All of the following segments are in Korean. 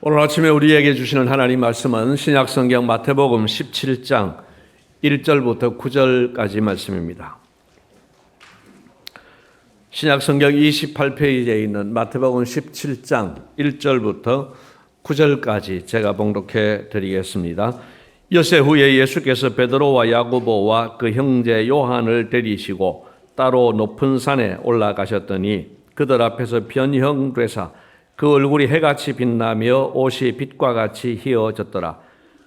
오늘 아침에 우리에게 주시는 하나님 말씀은 신약성경 마태복음 17장 1절부터 9절까지 말씀입니다. 신약성경 28페이지에 있는 마태복음 17장 1절부터 9절까지 제가 봉독해 드리겠습니다. 엿새 후에 예수께서 베드로와 야고보와 그 형제 요한을 데리시고 따로 높은 산에 올라가셨더니 그들 앞에서 변형되사 그 얼굴이 해같이 빛나며 옷이 빛과 같이 희어졌더라.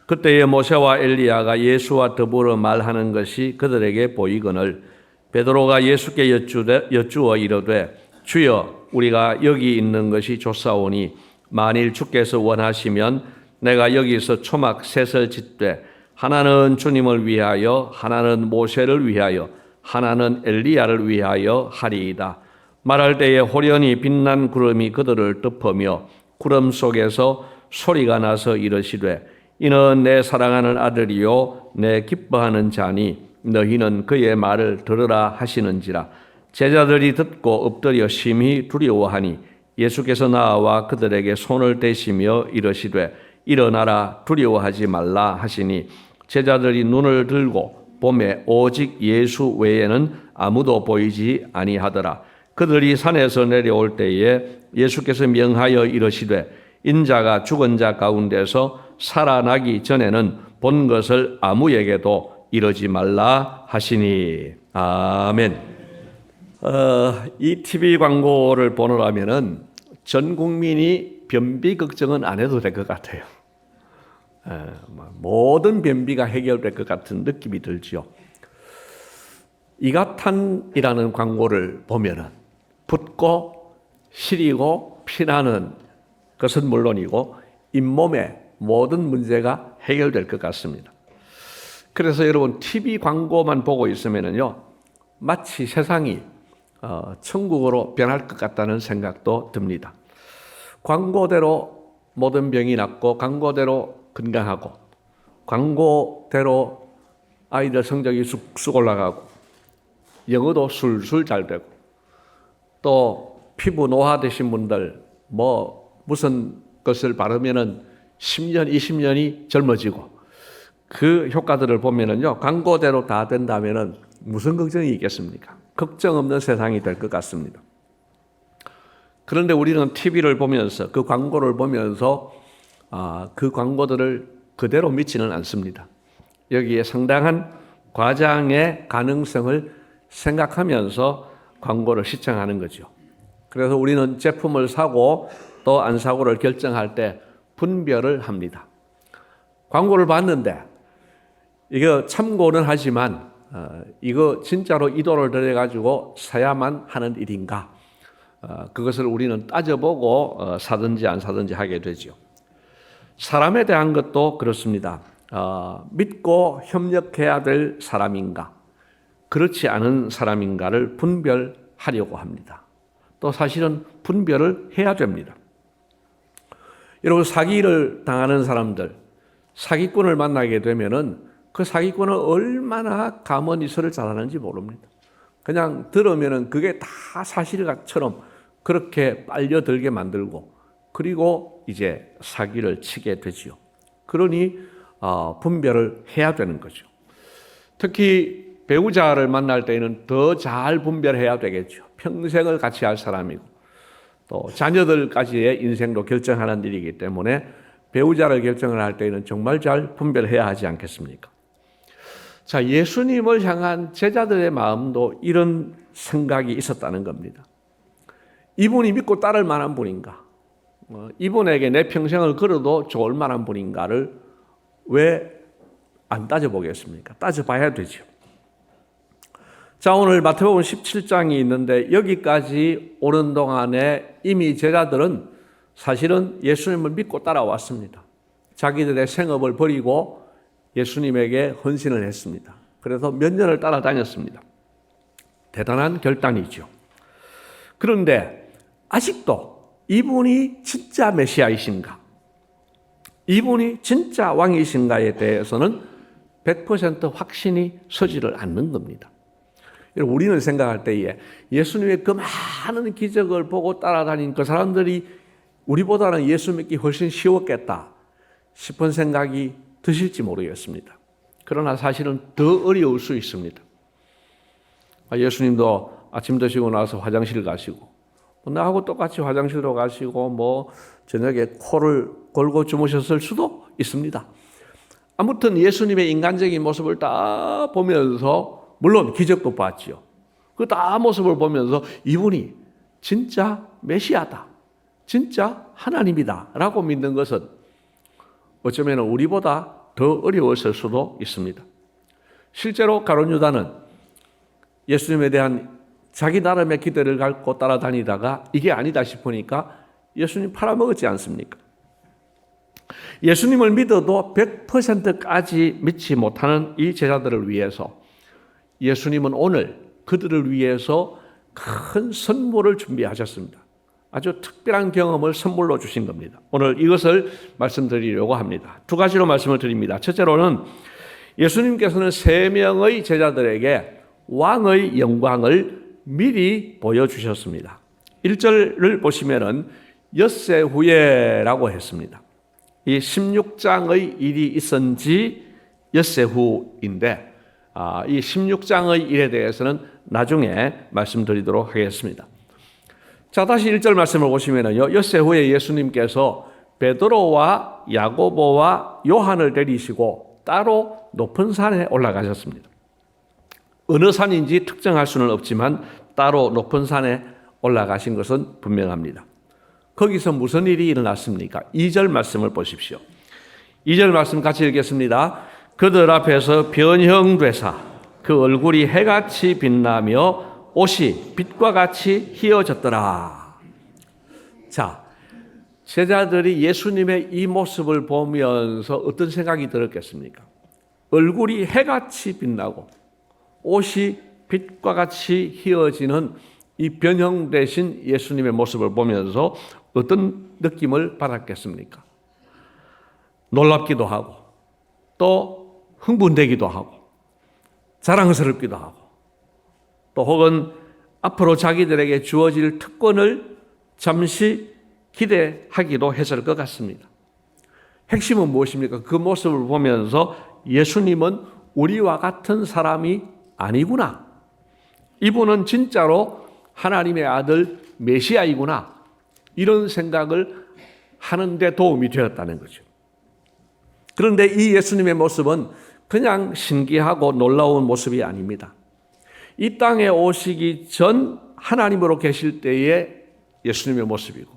그때에 모세와 엘리야가 예수와 더불어 말하는 것이 그들에게 보이거늘 베드로가 예수께 여쭈어 이르되 주여 우리가 여기 있는 것이 좋사오니 만일 주께서 원하시면 내가 여기서 초막 셋을 짓되 하나는 주님을 위하여 하나는 모세를 위하여 하나는 엘리야를 위하여 하리이다. 말할 때에 호련히 빛난 구름이 그들을 덮으며 구름 속에서 소리가 나서 이르시되 이는 내 사랑하는 아들이요 내 기뻐하는 자니 너희는 그의 말을 들으라 하시는지라. 제자들이 듣고 엎드려 심히 두려워하니 예수께서 나와 그들에게 손을 대시며 이르시되 일어나라 두려워하지 말라 하시니 제자들이 눈을 들고 보매 오직 예수 외에는 아무도 보이지 아니하더라. 그들이 산에서 내려올 때에 예수께서 명하여 이르시되 인자가 죽은 자 가운데서 살아나기 전에는 본 것을 아무에게도 이르지 말라 하시니. 아멘. 이 TV 광고를 보느라면은 전 국민이 변비 걱정은 안 해도 될 것 같아요. 모든 변비가 해결될 것 같은 느낌이 들지요. 이가탄이라는 광고를 보면은 붓고 시리고 피나는 것은 물론이고 잇몸의 모든 문제가 해결될 것 같습니다. 그래서 여러분 TV 광고만 보고 있으면요 마치 세상이 천국으로 변할 것 같다는 생각도 듭니다. 광고대로 모든 병이 낫고 광고대로 건강하고 광고대로 아이들 성적이 쑥쑥 올라가고 영어도 술술 잘 되고 또 피부 노화되신 분들 무슨 것을 바르면은 10년, 20년이 젊어지고 그 효과들을 보면은요 광고대로 다 된다면은 무슨 걱정이 있겠습니까? 걱정 없는 세상이 될 것 같습니다. 그런데 우리는 TV를 보면서 그 광고를 보면서 그 광고들을 그대로 믿지는 않습니다. 여기에 상당한 과장의 가능성을 생각하면서 광고를 시청하는 거죠. 그래서 우리는 제품을 사고 또 안 사고를 결정할 때 분별을 합니다. 광고를 봤는데 이거 참고는 하지만 이거 진짜로 이 돈을 들여가지고 사야만 하는 일인가? 그것을 우리는 따져보고 사든지 안 사든지 하게 되죠. 사람에 대한 것도 그렇습니다. 믿고 협력해야 될 사람인가? 그렇지 않은 사람인가를 분별하려고 합니다. 또 사실은 분별을 해야 됩니다. 여러분 사기를 당하는 사람들, 사기꾼을 만나게 되면은 그 사기꾼은 얼마나 가머니설을 잘하는지 모릅니다. 그냥 들으면은 그게 다 사실처럼 그렇게 빨려들게 만들고 그리고 이제 사기를 치게 되지요. 그러니 분별을 해야 되는 거죠. 특히 배우자를 만날 때에는 더 잘 분별해야 되겠죠. 평생을 같이 할 사람이고 또 자녀들까지의 인생도 결정하는 일이기 때문에 배우자를 결정을 할 때에는 정말 잘 분별해야 하지 않겠습니까? 자, 예수님을 향한 제자들의 마음도 이런 생각이 있었다는 겁니다. 이분이 믿고 따를 만한 분인가? 이분에게 내 평생을 걸어도 좋을 만한 분인가를 왜 안 따져보겠습니까? 따져봐야 되죠. 자, 오늘 마태복음 17장이 있는데 여기까지 오는 동안에 이미 제자들은 사실은 예수님을 믿고 따라왔습니다. 자기들의 생업을 버리고 예수님에게 헌신을 했습니다. 그래서 몇 년을 따라다녔습니다. 대단한 결단이죠. 그런데 아직도 이분이 진짜 메시아이신가? 이분이 진짜 왕이신가에 대해서는 100% 확신이 서지를 않는 겁니다. 우리는 생각할 때에 예수님의 그 많은 기적을 보고 따라다닌 그 사람들이 우리보다는 예수 믿기 훨씬 쉬웠겠다 싶은 생각이 드실지 모르겠습니다. 그러나 사실은 더 어려울 수 있습니다. 예수님도 아침 드시고 나서 화장실 가시고, 나하고 똑같이 화장실로 가시고, 저녁에 코를 골고 주무셨을 수도 있습니다. 아무튼 예수님의 인간적인 모습을 다 보면서, 물론 기적도 봤지요. 그 다 모습을 보면서 이분이 진짜 메시아다, 진짜 하나님이다 라고 믿는 것은 어쩌면 우리보다 더 어려웠을 수도 있습니다. 실제로 가룟 유다는 예수님에 대한 자기 나름의 기대를 갖고 따라다니다가 이게 아니다 싶으니까 예수님 팔아먹었지 않습니까? 예수님을 믿어도 100%까지 믿지 못하는 이 제자들을 위해서 예수님은 오늘 그들을 위해서 큰 선물을 준비하셨습니다. 아주 특별한 경험을 선물로 주신 겁니다. 오늘 이것을 말씀드리려고 합니다. 두 가지로 말씀을 드립니다. 첫째로는 예수님께서는 3명의 제자들에게 왕의 영광을 미리 보여주셨습니다. 1절을 보시면은 엿새 후에라고 했습니다. 이 16장의 일이 있은 지 엿새 후인데, 이 16장의 일에 대해서는 나중에 말씀드리도록 하겠습니다. 자, 다시 1절 말씀을 보시면은요, 엿새 후에 예수님께서 베드로와 야고보와 요한을 데리시고 따로 높은 산에 올라가셨습니다. 어느 산인지 특정할 수는 없지만 따로 높은 산에 올라가신 것은 분명합니다. 거기서 무슨 일이 일어났습니까? 2절 말씀을 보십시오. 2절 말씀 같이 읽겠습니다. 그들 앞에서 변형되사 그 얼굴이 해같이 빛나며 옷이 빛과 같이 희어졌더라. 자, 제자들이 예수님의 이 모습을 보면서 어떤 생각이 들었겠습니까? 얼굴이 해같이 빛나고 옷이 빛과 같이 희어지는 이 변형되신 예수님의 모습을 보면서 어떤 느낌을 받았겠습니까? 놀랍기도 하고, 또 흥분되기도 하고, 자랑스럽기도 하고, 또 혹은 앞으로 자기들에게 주어질 특권을 잠시 기대하기도 했을 것 같습니다. 핵심은 무엇입니까? 그 모습을 보면서 예수님은 우리와 같은 사람이 아니구나. 이분은 진짜로 하나님의 아들 메시아이구나. 이런 생각을 하는 데 도움이 되었다는 거죠. 그런데 이 예수님의 모습은 그냥 신기하고 놀라운 모습이 아닙니다. 이 땅에 오시기 전 하나님으로 계실 때의 예수님의 모습이고,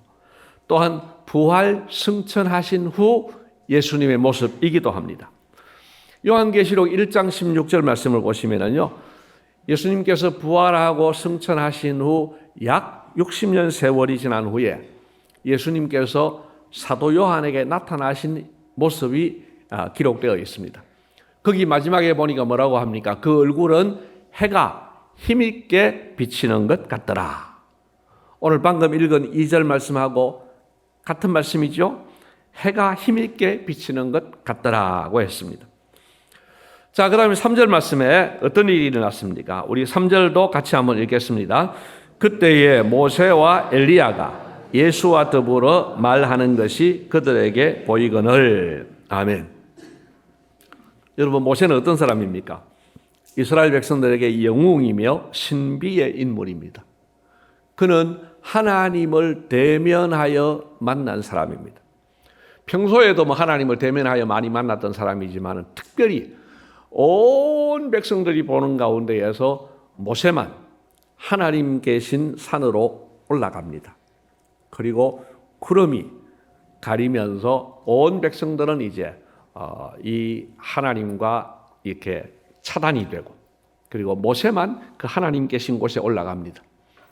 또한 부활 승천하신 후 예수님의 모습이기도 합니다. 요한계시록 1장 16절 말씀을 보시면요, 예수님께서 부활하고 승천하신 후 약 60년 세월이 지난 후에 예수님께서 사도 요한에게 나타나신 모습이 기록되어 있습니다. 거기 마지막에 보니까 뭐라고 합니까? 그 얼굴은 해가 힘있게 비치는 것 같더라. 오늘 방금 읽은 2절 말씀하고 같은 말씀이죠? 해가 힘있게 비치는 것 같더라고 했습니다. 자, 그 다음에 3절 말씀에 어떤 일이 일어났습니까? 우리 3절도 같이 한번 읽겠습니다. 그때에 모세와 엘리야가 예수와 더불어 말하는 것이 그들에게 보이거늘. 아멘. 여러분, 모세는 어떤 사람입니까? 이스라엘 백성들에게 영웅이며 신비의 인물입니다. 그는 하나님을 대면하여 만난 사람입니다. 평소에도 하나님을 대면하여 많이 만났던 사람이지만 특별히 온 백성들이 보는 가운데에서 모세만 하나님 계신 산으로 올라갑니다. 그리고 구름이 가리면서 온 백성들은 이제 이 하나님과 이렇게 차단이 되고, 그리고 모세만 그 하나님 계신 곳에 올라갑니다.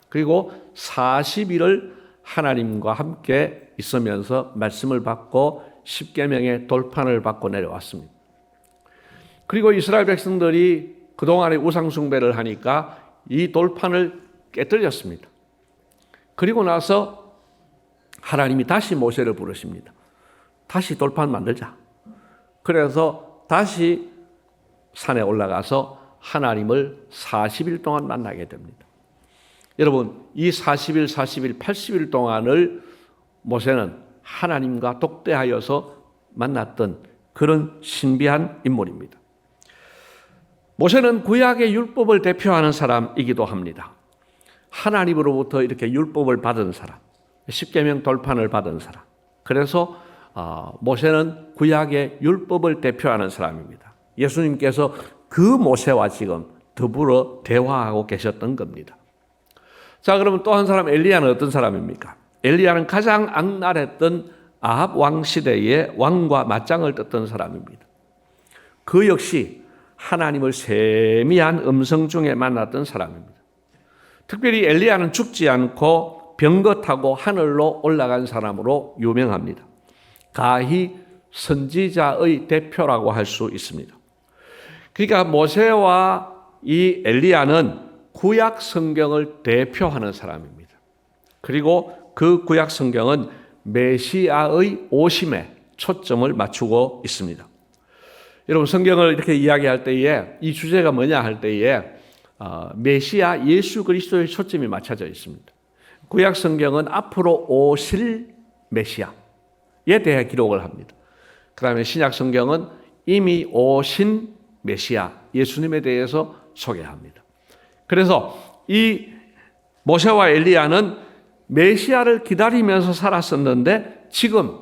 그리고 40일을 하나님과 함께 있으면서 말씀을 받고 십계명의 돌판을 받고 내려왔습니다. 그리고 이스라엘 백성들이 그동안에 우상 숭배를 하니까 이 돌판을 깨뜨렸습니다. 그리고 나서 하나님이 다시 모세를 부르십니다. 다시 돌판 만들자. 그래서 다시 산에 올라가서 하나님을 40일 동안 만나게 됩니다. 여러분, 이 40일, 40일, 80일 동안을 모세는 하나님과 독대하여서 만났던 그런 신비한 인물입니다. 모세는 구약의 율법을 대표하는 사람이기도 합니다. 하나님으로부터 이렇게 율법을 받은 사람, 십계명 돌판을 받은 사람. 그래서 모세는 구약의 율법을 대표하는 사람입니다. 예수님께서 그 모세와 지금 더불어 대화하고 계셨던 겁니다. 자, 그러면 또 한 사람 엘리야는 어떤 사람입니까? 엘리야는 가장 악랄했던 아합 왕 시대의 왕과 맞짱을 떴던 사람입니다. 그 역시 하나님을 세미한 음성 중에 만났던 사람입니다. 특별히 엘리야는 죽지 않고 병거 타고 하늘로 올라간 사람으로 유명합니다. 가히 선지자의 대표라고 할 수 있습니다. 그러니까 모세와 이 엘리야는 구약 성경을 대표하는 사람입니다. 그리고 그 구약 성경은 메시아의 오심에 초점을 맞추고 있습니다. 여러분, 성경을 이렇게 이야기할 때에 이 주제가 뭐냐 할 때에 메시아 예수 그리스도의 초점이 맞춰져 있습니다. 구약 성경은 앞으로 오실 메시아에 대해 기록을 합니다. 그 다음에 신약 성경은 이미 오신 메시아 예수님에 대해서 소개합니다. 그래서 이 모세와 엘리야는 메시아를 기다리면서 살았었는데 지금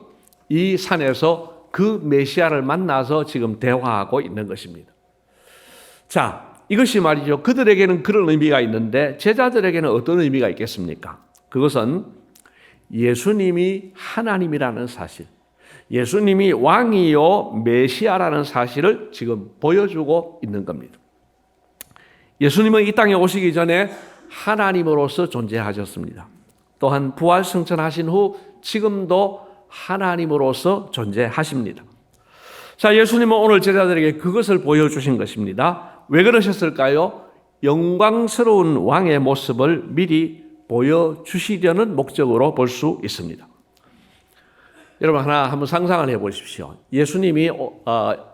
이 산에서 그 메시아를 만나서 지금 대화하고 있는 것입니다. 자, 이것이 말이죠. 그들에게는 그런 의미가 있는데 제자들에게는 어떤 의미가 있겠습니까? 그것은 예수님이 하나님이라는 사실, 예수님이 왕이요 메시아라는 사실을 지금 보여주고 있는 겁니다. 예수님은 이 땅에 오시기 전에 하나님으로서 존재하셨습니다. 또한 부활 승천하신 후 지금도 하나님으로서 존재하십니다. 자, 예수님은 오늘 제자들에게 그것을 보여주신 것입니다. 왜 그러셨을까요? 영광스러운 왕의 모습을 미리 보여주시려는 목적으로 볼 수 있습니다. 여러분, 하나 한번 상상을 해보십시오.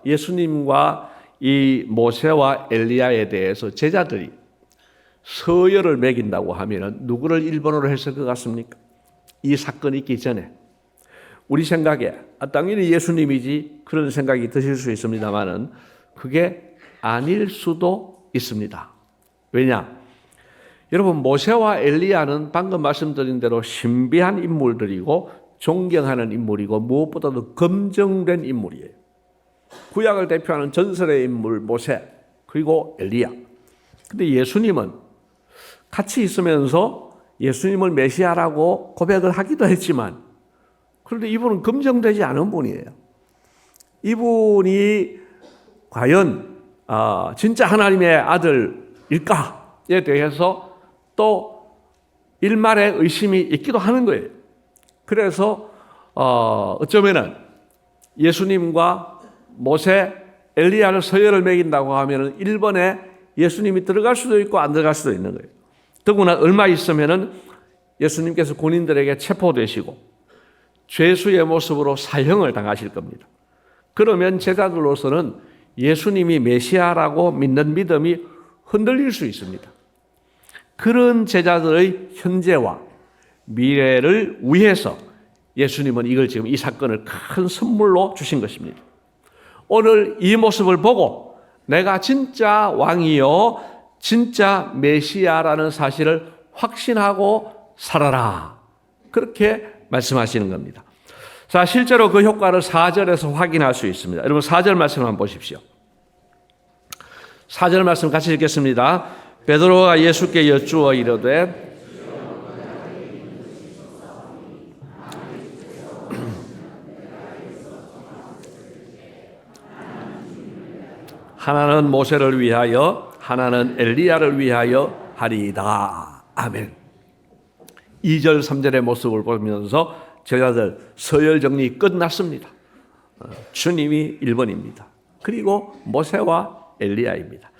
예수님과 이 모세와 엘리야에 대해서 제자들이 서열을 매긴다고 하면 누구를 1번으로 했을 것 같습니까? 이 사건이 있기 전에 우리 생각에 당연히 예수님이지 그런 생각이 드실 수 있습니다만은 그게 아닐 수도 있습니다. 왜냐? 여러분, 모세와 엘리야는 방금 말씀드린 대로 신비한 인물들이고 존경하는 인물이고 무엇보다도 검증된 인물이에요. 구약을 대표하는 전설의 인물 모세 그리고 엘리야. 근데 예수님은 같이 있으면서 예수님을 메시아라고 고백을 하기도 했지만 그런데 이분은 검증되지 않은 분이에요. 이분이 과연 진짜 하나님의 아들일까에 대해서 또 일말의 의심이 있기도 하는 거예요. 그래서 어쩌면은 예수님과 모세, 엘리야를 서열을 매긴다고 하면은 1번에 예수님이 들어갈 수도 있고 안 들어갈 수도 있는 거예요. 더구나 얼마 있으면은 예수님께서 군인들에게 체포되시고 죄수의 모습으로 사형을 당하실 겁니다. 그러면 제자들로서는 예수님이 메시아라고 믿는 믿음이 흔들릴 수 있습니다. 그런 제자들의 현재와 미래를 위해서 예수님은 이걸 지금 이 사건을 큰 선물로 주신 것입니다. 오늘 이 모습을 보고 내가 진짜 왕이요 진짜 메시아라는 사실을 확신하고 살아라. 그렇게 말씀하시는 겁니다. 자, 실제로 그 효과를 4절에서 확인할 수 있습니다. 여러분 4절 말씀 한번 보십시오. 4절 말씀 같이 읽겠습니다. 베드로가 예수께 여쭈어 이르되 하나는 모세를 위하여 하나는 엘리야를 위하여 하리이다. 아멘. 2절 3절의 모습을 보면서 제자들 서열 정리 끝났습니다. 주님이 1번입니다. 그리고 모세와 엘리야입니다.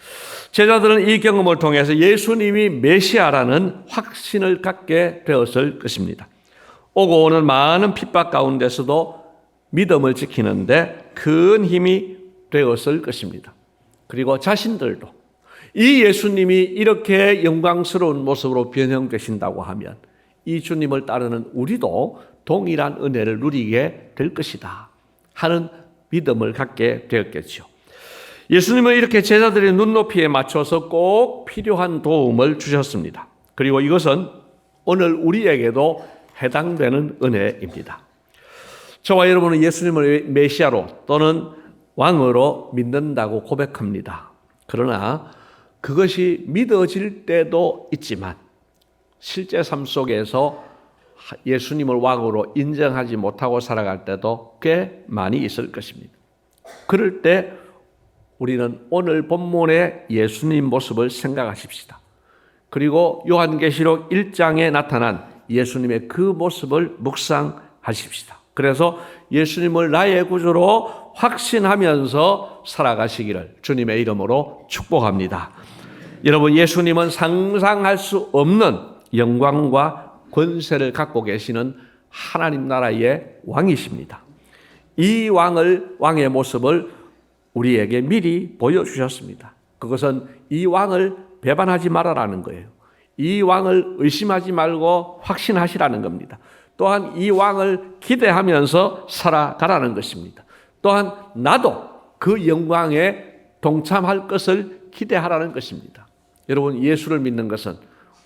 제자들은 이 경험을 통해서 예수님이 메시아라는 확신을 갖게 되었을 것입니다. 오고 오는 많은 핍박 가운데서도 믿음을 지키는데 큰 힘이 되었을 것입니다. 그리고 자신들도 이 예수님이 이렇게 영광스러운 모습으로 변형되신다고 하면 이 주님을 따르는 우리도 동일한 은혜를 누리게 될 것이다 하는 믿음을 갖게 되었겠죠. 예수님은 이렇게 제자들의 눈높이에 맞춰서 꼭 필요한 도움을 주셨습니다. 그리고 이것은 오늘 우리에게도 해당되는 은혜입니다. 저와 여러분은 예수님을 메시아로 또는 왕으로 믿는다고 고백합니다. 그러나 그것이 믿어질 때도 있지만 실제 삶 속에서 예수님을 왕으로 인정하지 못하고 살아갈 때도 꽤 많이 있을 것입니다. 그럴 때 우리는 오늘 본문의 예수님 모습을 생각하십시다. 그리고 요한계시록 1장에 나타난 예수님의 그 모습을 묵상하십시다. 그래서 예수님을 나의 구주로 확신하면서 살아가시기를 주님의 이름으로 축복합니다. 여러분, 예수님은 상상할 수 없는 영광과 권세를 갖고 계시는 하나님 나라의 왕이십니다. 이 왕의 모습을 우리에게 미리 보여주셨습니다. 그것은 이 왕을 배반하지 말아라는 거예요. 이 왕을 의심하지 말고 확신하시라는 겁니다. 또한 이 왕을 기대하면서 살아가라는 것입니다. 또한 나도 그 영광에 동참할 것을 기대하라는 것입니다. 여러분, 예수를 믿는 것은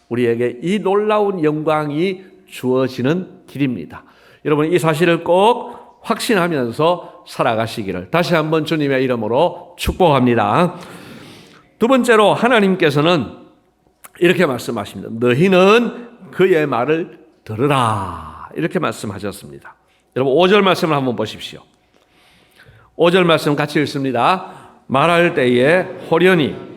우리에게 이 놀라운 영광이 주어지는 길입니다. 여러분, 이 사실을 꼭 확신하면서 살아가시기를 다시 한번 주님의 이름으로 축복합니다. 두 번째로 하나님께서는 이렇게 말씀하십니다. 너희는 그의 말을 들으라. 이렇게 말씀하셨습니다. 여러분, 5절 말씀을 한번 보십시오. 5절 말씀 같이 읽습니다. 말할 때에 호련히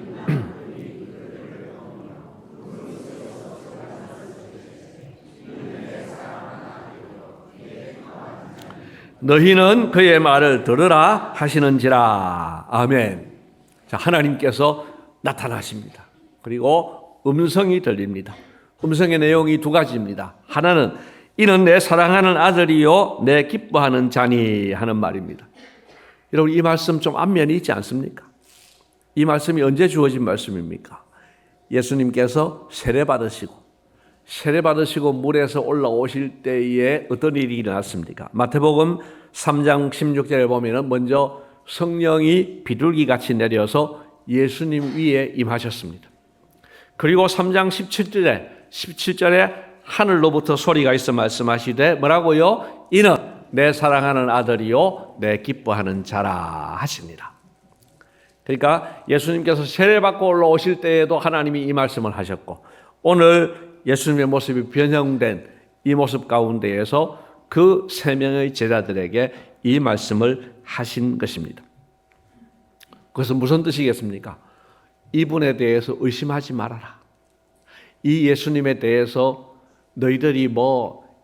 너희는 그의 말을 들으라 하시는지라. 아멘. 자, 하나님께서 나타나십니다. 그리고 음성이 들립니다. 음성의 내용이 두 가지입니다. 하나는 이는 내 사랑하는 아들이요 내 기뻐하는 자니 하는 말입니다. 여러분, 이 말씀 좀 안면이 있지 않습니까? 이 말씀이 언제 주어진 말씀입니까? 예수님께서 세례받으시고 물에서 올라오실 때에 어떤 일이 일어났습니까? 마태복음 3장 16절에 보면 먼저 성령이 비둘기같이 내려서 예수님 위에 임하셨습니다. 그리고 3장 17절에 하늘로부터 소리가 있어 말씀하시되 뭐라고요? 이는 내 사랑하는 아들이요 내 기뻐하는 자라 하십니다. 그러니까 예수님께서 세례받고 올라오실 때에도 하나님이 이 말씀을 하셨고, 오늘 예수님의 모습이 변형된 이 모습 가운데에서 그 세 명의 제자들에게 이 말씀을 하신 것입니다. 그것은 무슨 뜻이겠습니까? 이분에 대해서 의심하지 말아라. 이 예수님에 대해서 너희들이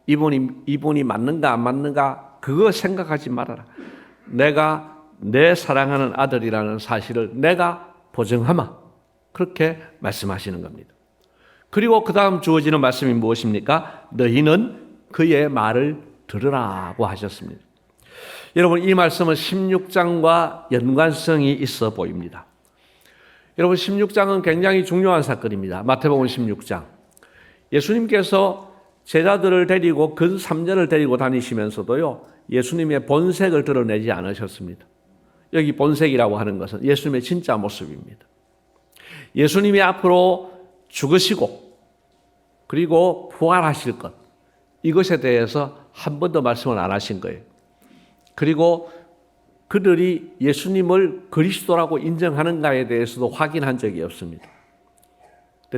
이분이 맞는가 안 맞는가 그거 생각하지 말아라. 내가 내 사랑하는 아들이라는 사실을 내가 보증하마. 그렇게 말씀하시는 겁니다. 그리고 그 다음 주어지는 말씀이 무엇입니까? 너희는 그의 말을 들으라고 하셨습니다. 여러분, 이 말씀은 16장과 연관성이 있어 보입니다. 여러분, 16장은 굉장히 중요한 사건입니다. 마태복음 16장. 예수님께서 제자들을 데리고 근 3년을 데리고 다니시면서도요, 예수님의 본색을 드러내지 않으셨습니다. 여기 본색이라고 하는 것은 예수님의 진짜 모습입니다. 예수님이 앞으로 죽으시고 그리고 부활하실 것, 이것에 대해서 한 번도 말씀을 안 하신 거예요. 그리고 그들이 예수님을 그리스도라고 인정하는가에 대해서도 확인한 적이 없습니다.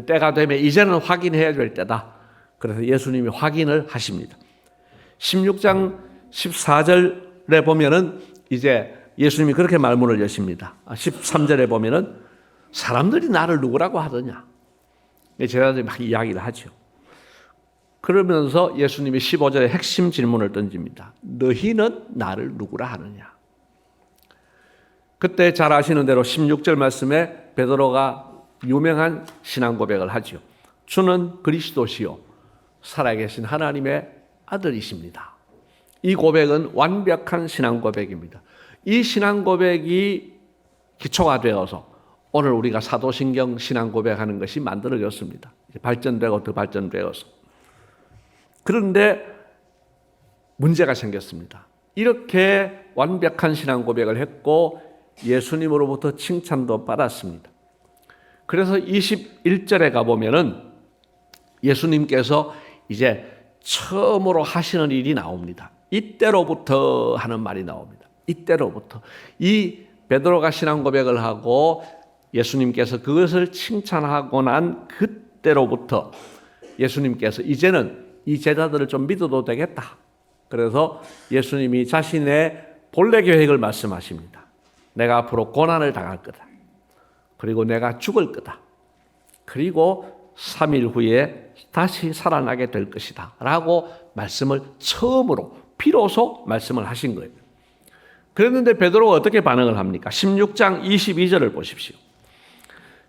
때가 되면 이제는 확인해야 될 때다. 그래서 예수님이 확인을 하십니다. 16장 14절에 보면은 이제 예수님이 그렇게 말문을 여십니다. 13절에 보면은 사람들이 나를 누구라고 하더냐. 제자들이 막 이야기를 하죠. 그러면서 예수님이 15절에 핵심 질문을 던집니다. 너희는 나를 누구라 하느냐. 그때 잘 아시는 대로 16절 말씀에 베드로가 유명한 신앙 고백을 하죠. 주는 그리스도시요 살아계신 하나님의 아들이십니다. 이 고백은 완벽한 신앙 고백입니다. 이 신앙 고백이 기초가 되어서 오늘 우리가 사도신경 신앙 고백하는 것이 만들어졌습니다. 발전되고 더 발전되어서. 그런데 문제가 생겼습니다. 이렇게 완벽한 신앙 고백을 했고 예수님으로부터 칭찬도 받았습니다. 그래서 21절에 가보면은 예수님께서 이제 처음으로 하시는 일이 나옵니다. 이때로부터 하는 말이 나옵니다. 이때로부터. 이 베드로가 신앙 고백을 하고 예수님께서 그것을 칭찬하고 난 그때로부터 예수님께서 이제는 이 제자들을 좀 믿어도 되겠다. 그래서 예수님이 자신의 본래 계획을 말씀하십니다. 내가 앞으로 고난을 당할 거다. 그리고 내가 죽을 거다. 그리고 3일 후에 다시 살아나게 될 것이다. 라고 말씀을 처음으로 비로소 말씀을 하신 거예요. 그랬는데 베드로가 어떻게 반응을 합니까? 16장 22절을 보십시오.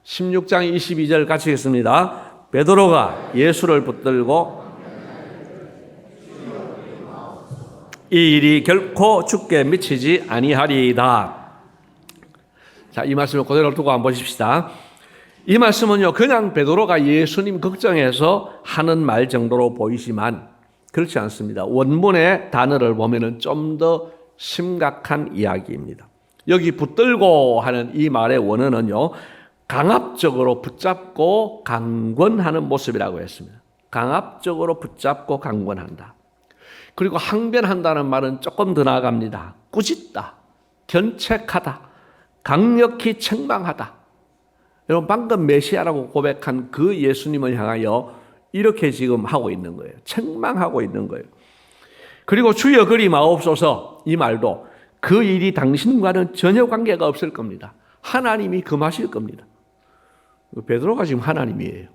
16장 22절 같이 읽습니다. 베드로가 예수를 붙들고 이 일이 결코 죽게 미치지 아니하리이다. 자, 이 말씀을 그대로 두고 한번 보십시다. 이 말씀은요, 그냥 베드로가 예수님 걱정해서 하는 말 정도로 보이지만 그렇지 않습니다. 원문의 단어를 보면은 좀 더 심각한 이야기입니다. 여기 붙들고 하는 이 말의 원어는요, 강압적으로 붙잡고 강권하는 모습이라고 했습니다. 강압적으로 붙잡고 강권한다. 그리고 항변한다는 말은 조금 더 나아갑니다. 꾸짖다, 견책하다, 강력히 책망하다. 여러분 방금 메시아라고 고백한 그 예수님을 향하여 이렇게 지금 하고 있는 거예요. 책망하고 있는 거예요. 그리고 주여 그리 마옵소서 이 말도 그 일이 당신과는 전혀 관계가 없을 겁니다. 하나님이 금하실 겁니다. 베드로가 지금 하나님이에요.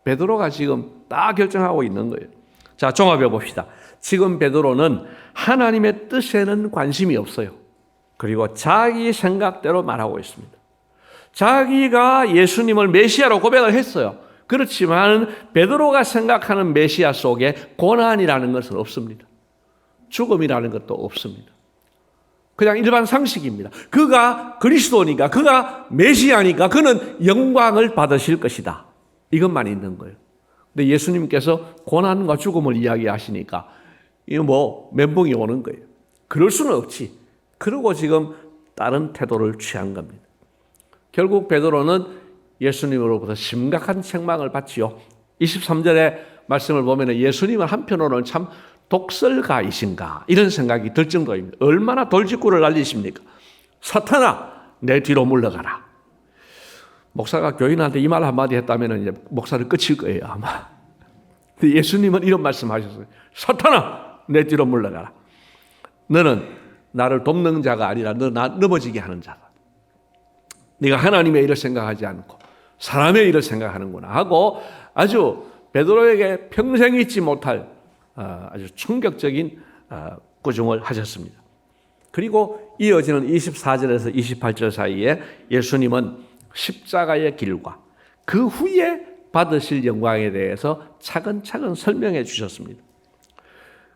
베드로가 지금 다 결정하고 있는 거예요. 자, 종합해 봅시다. 지금 베드로는 하나님의 뜻에는 관심이 없어요. 그리고 자기 생각대로 말하고 있습니다. 자기가 예수님을 메시아로 고백을 했어요. 그렇지만 베드로가 생각하는 메시아 속에 고난이라는 것은 없습니다. 죽음이라는 것도 없습니다. 그냥 일반 상식입니다. 그가 그리스도니까, 그가 메시아니까 그는 영광을 받으실 것이다. 이것만 있는 거예요. 근데 예수님께서 고난과 죽음을 이야기하시니까 이거 뭐 멘붕이 오는 거예요. 그럴 수는 없지. 그러고 지금 다른 태도를 취한 겁니다. 결국 베드로는 예수님으로부터 심각한 책망을 받지요. 23절의 말씀을 보면 예수님은 한편으로는 참 독설가이신가 이런 생각이 들 정도입니다. 얼마나 돌직구를 날리십니까? 사탄아 내 뒤로 물러가라. 목사가 교인한테 이 말 한마디 했다면 이제 목사를 끝일 거예요 아마. 근데 예수님은 이런 말씀하셨어요. 사탄아 내 뒤로 물러가라. 너는 나를 돕는 자가 아니라 너 나 넘어지게 하는 자다. 네가 하나님의 일을 생각하지 않고 사람의 일을 생각하는구나 하고 아주 베드로에게 평생 잊지 못할 아주 충격적인 꾸중을 하셨습니다. 그리고 이어지는 24절에서 28절 사이에 예수님은 십자가의 길과 그 후에 받으실 영광에 대해서 차근차근 설명해 주셨습니다.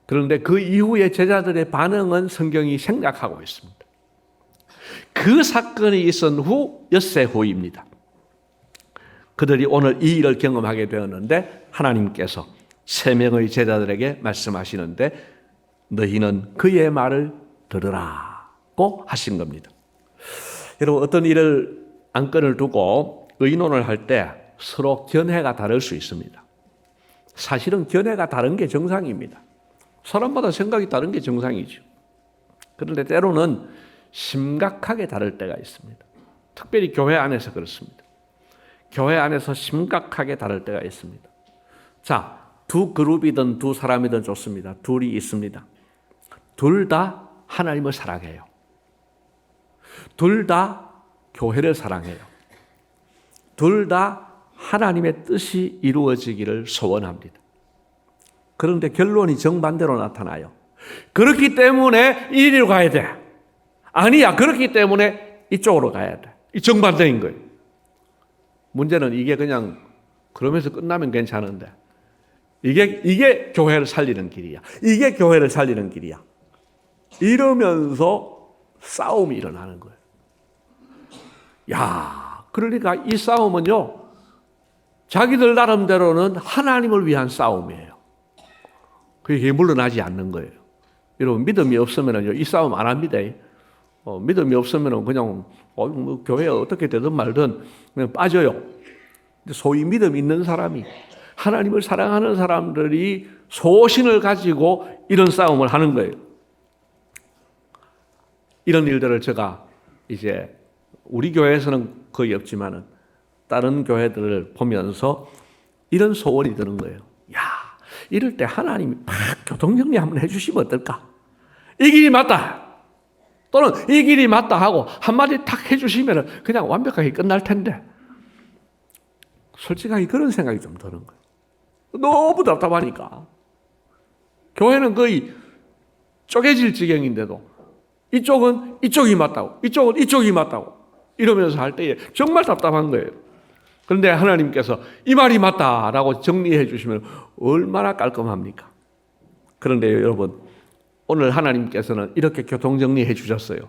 그런데 그 이후에 제자들의 반응은 성경이 생략하고 있습니다. 그 사건이 있은 후 엿새 후입니다. 그들이 오늘 이 일을 경험하게 되었는데 하나님께서 3명의 제자들에게 말씀하시는데 너희는 그의 말을 들으라고 하신 겁니다. 여러분 어떤 일을 안건을 두고 의논을 할 때 서로 견해가 다를 수 있습니다. 사실은 견해가 다른 게 정상입니다. 사람마다 생각이 다른 게 정상이죠. 그런데 때로는 심각하게 다를 때가 있습니다. 특별히 교회 안에서 그렇습니다. 교회 안에서 심각하게 다를 때가 있습니다. 자, 두 그룹이든 두 사람이든 좋습니다. 둘이 있습니다. 둘 다 하나님을 사랑해요. 둘 다 교회를 사랑해요. 둘 다 하나님의 뜻이 이루어지기를 소원합니다. 그런데 결론이 정반대로 나타나요. 그렇기 때문에 이리로 가야 돼. 아니야, 그렇기 때문에 이쪽으로 가야 돼. 이 정반대인 거예요. 문제는 이게 그냥 그러면서 끝나면 괜찮은데 이게 교회를 살리는 길이야. 이게 교회를 살리는 길이야. 이러면서 싸움이 일어나는 거예요. 야, 그러니까 이 싸움은요, 자기들 나름대로는 하나님을 위한 싸움이에요. 그게 물러나지 않는 거예요. 여러분, 믿음이 없으면 이 싸움 안 합니다. 믿음이 없으면 그냥 뭐 교회에 어떻게 되든 말든 그냥 빠져요. 근데 소위 믿음 있는 사람이, 하나님을 사랑하는 사람들이 소신을 가지고 이런 싸움을 하는 거예요. 이런 일들을 제가 이제 우리 교회에서는 거의 없지만은 다른 교회들을 보면서 이런 소원이 드는 거예요. 야, 이럴 때 하나님이 막 교통정리 한번 해주시면 어떨까? 이 길이 맞다, 또는 이 길이 맞다 하고 한마디 탁 해주시면 그냥 완벽하게 끝날 텐데, 솔직하게 그런 생각이 좀 드는 거예요. 너무 답답하니까. 교회는 거의 쪼개질 지경인데도 이쪽은 이쪽이 맞다고, 이쪽은 이쪽이 맞다고 이러면서 할 때에 정말 답답한 거예요. 그런데 하나님께서 이 말이 맞다라고 정리해 주시면 얼마나 깔끔합니까? 그런데 여러분, 오늘 하나님께서는 이렇게 교통정리해 주셨어요.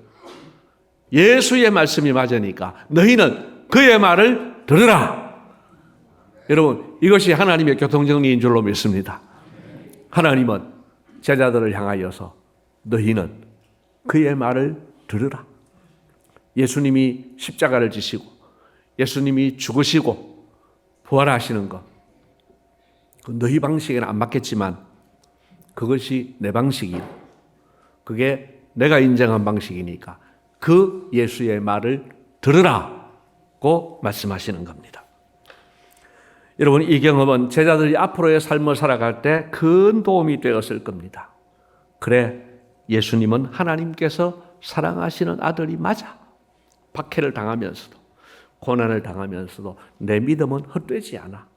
예수의 말씀이 맞으니까 너희는 그의 말을 들으라. 여러분, 이것이 하나님의 교통정리인 줄로 믿습니다. 하나님은 제자들을 향하여서 너희는 그의 말을 들으라. 예수님이 십자가를 지시고 예수님이 죽으시고 부활하시는 것, 너희 방식에는 안 맞겠지만 그것이 내 방식이요, 그게 내가 인정한 방식이니까 그 예수의 말을 들으라고 말씀하시는 겁니다. 여러분, 이 경험은 제자들이 앞으로의 삶을 살아갈 때 큰 도움이 되었을 겁니다. 그래, 예수님은 하나님께서 사랑하시는 아들이 맞아. 박해를 당하면서도, 고난을 당하면서도 내 믿음은 헛되지 않아.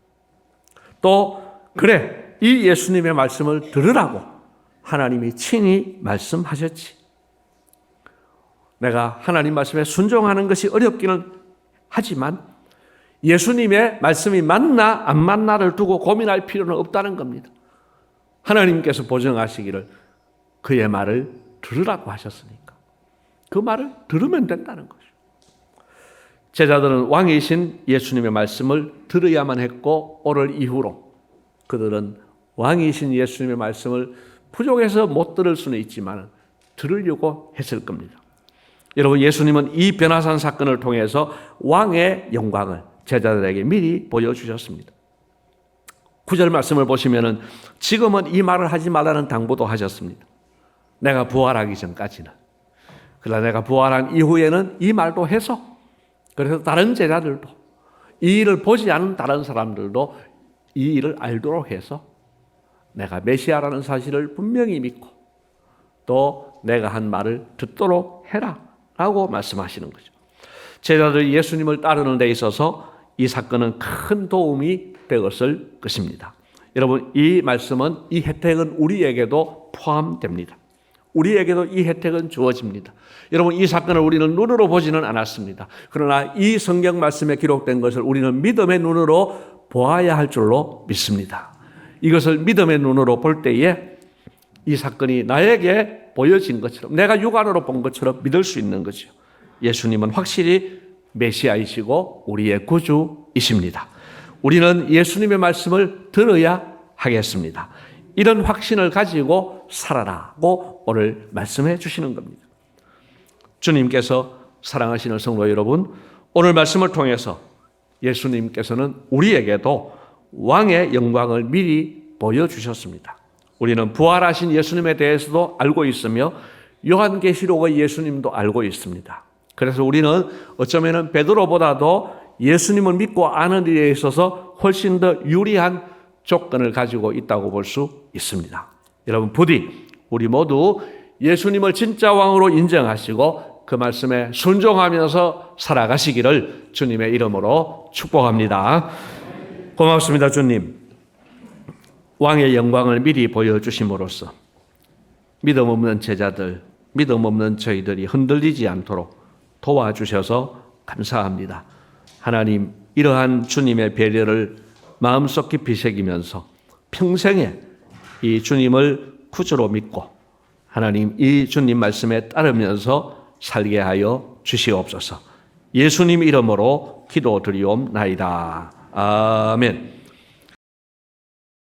또 그래, 이 예수님의 말씀을 들으라고 하나님이 친히 말씀하셨지. 내가 하나님 말씀에 순종하는 것이 어렵기는 하지만 예수님의 말씀이 맞나 안 맞나를 두고 고민할 필요는 없다는 겁니다. 하나님께서 보증하시기를 그의 말을 들으라고 하셨으니까 그 말을 들으면 된다는 거죠. 제자들은 왕이신 예수님의 말씀을 들어야만 했고, 오늘 이후로 그들은 왕이신 예수님의 말씀을 부족해서 못 들을 수는 있지만 들으려고 했을 겁니다. 여러분, 예수님은 이 변화산 사건을 통해서 왕의 영광을 제자들에게 미리 보여주셨습니다. 9절 말씀을 보시면은 지금은 이 말을 하지 말라는 당부도 하셨습니다. 내가 부활하기 전까지는. 그러나 내가 부활한 이후에는 이 말도 해서, 그래서 다른 제자들도, 이 일을 보지 않은 다른 사람들도 이 일을 알도록 해서 내가 메시아라는 사실을 분명히 믿고 또 내가 한 말을 듣도록 해라 라고 말씀하시는 거죠. 제자들이 예수님을 따르는 데 있어서 이 사건은 큰 도움이 되었을 것입니다. 여러분, 이 말씀은, 이 혜택은 우리에게도 포함됩니다. 우리에게도 이 혜택은 주어집니다. 여러분, 이 사건을 우리는 눈으로 보지는 않았습니다. 그러나 이 성경 말씀에 기록된 것을 우리는 믿음의 눈으로 보아야 할 줄로 믿습니다. 이것을 믿음의 눈으로 볼 때에 이 사건이 나에게 보여진 것처럼, 내가 육안으로 본 것처럼 믿을 수 있는 거죠. 예수님은 확실히 메시아이시고 우리의 구주이십니다. 우리는 예수님의 말씀을 들어야 하겠습니다. 이런 확신을 가지고 살아라고 오늘 말씀해 주시는 겁니다. 주님께서, 사랑하시는 성도 여러분, 오늘 말씀을 통해서 예수님께서는 우리에게도 왕의 영광을 미리 보여주셨습니다. 우리는 부활하신 예수님에 대해서도 알고 있으며 요한계시록의 예수님도 알고 있습니다. 그래서 우리는 어쩌면 베드로보다도 예수님을 믿고 아는 일에 있어서 훨씬 더 유리한 조건을 가지고 있다고 볼 수 있습니다. 여러분, 부디 우리 모두 예수님을 진짜 왕으로 인정하시고 그 말씀에 순종하면서 살아가시기를 주님의 이름으로 축복합니다. 고맙습니다, 주님. 왕의 영광을 미리 보여주심으로써 믿음 없는 제자들, 믿음 없는 저희들이 흔들리지 않도록 도와주셔서 감사합니다. 하나님, 이러한 주님의 배려를 마음속 깊이 새기면서 평생에 이 주님을 구주로 믿고 하나님, 이 주님 말씀에 따르면서 살게 하여 주시옵소서. 예수님 이름으로 기도드리옵나이다. 아멘.